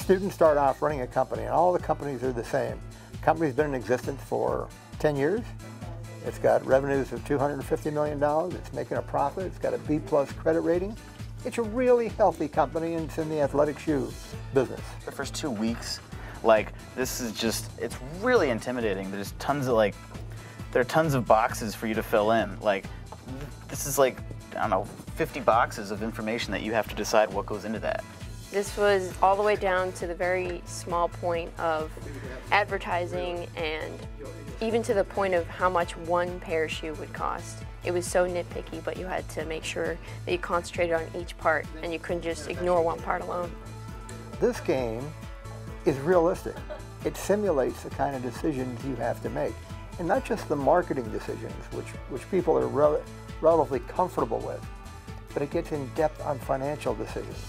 Students start off running a company, and all the companies are the same. The company's been in existence for 10 years. It's got revenues of $250 million. It's making a profit. It's got a B+ credit rating. It's a really healthy company, and it's in the athletic shoe business. The first 2 weeks, like, this is just, it's really intimidating. There's tons of, like, there are tons of boxes for you to fill in. Like, this is like, I don't know, 50 boxes of information that you have to decide what goes into that. This was all the way down to the very small point of advertising, and even to the point of how much one pair of shoe would cost. It was so nitpicky, but you had to make sure that you concentrated on each part, and you couldn't just ignore one part alone. This game is realistic. It simulates the kind of decisions you have to make. And not just the marketing decisions, which people are relatively comfortable with, but it gets in depth on financial decisions.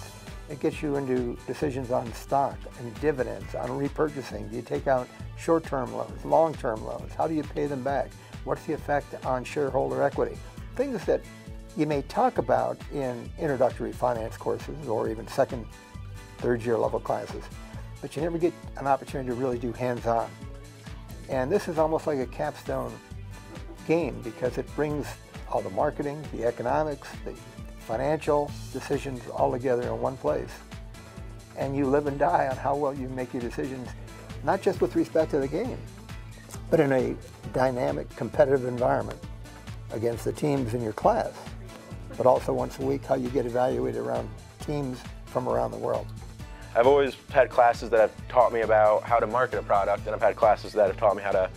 It gets you into decisions on stock and dividends, on repurchasing. Do you take out short-term loans, long-term loans? How do you pay them back? What's the effect on shareholder equity? Things that you may talk about in introductory finance courses or even second, third year level classes, but you never get an opportunity to really do hands-on. And this is almost like a capstone game because it brings all the marketing, the economics, the financial decisions all together in one place. And you live and die on how well you make your decisions, not just with respect to the game, but in a dynamic, competitive environment against the teams in your class, but also once a week how you get evaluated around teams from around the world. I've always had classes that have taught me about how to market a product, and I've had classes that have taught me how to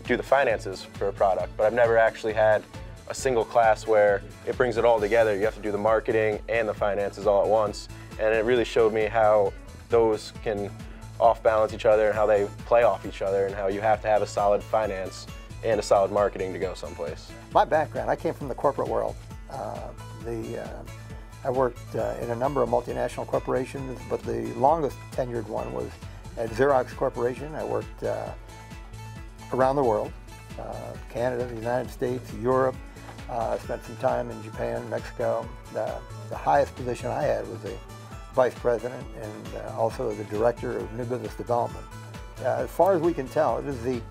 do the finances for a product, but I've never actually had a single class where it brings it all together. You have to do the marketing and the finances all at once, and it really showed me how those can off-balance each other and how they play off each other and how you have to have a solid finance and a solid marketing to go someplace. My background, I came from the corporate world. I worked in a number of multinational corporations, but the longest tenured one was at Xerox Corporation. I worked around the world, Canada, the United States, Europe. I spent some time in Japan, Mexico. The highest position I had was a vice president and also the director of new business development. As far as we can tell, it is the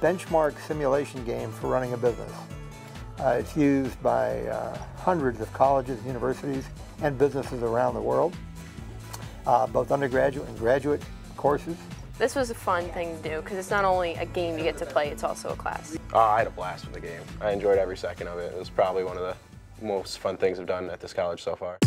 benchmark simulation game for running a business. It's used by hundreds of colleges, universities, and businesses around the world, both undergraduate and graduate courses. This was a fun thing to do because it's not only a game you get to play, it's also a class. I had a blast with the game. I enjoyed every second of it. It was probably one of the most fun things I've done at this college so far.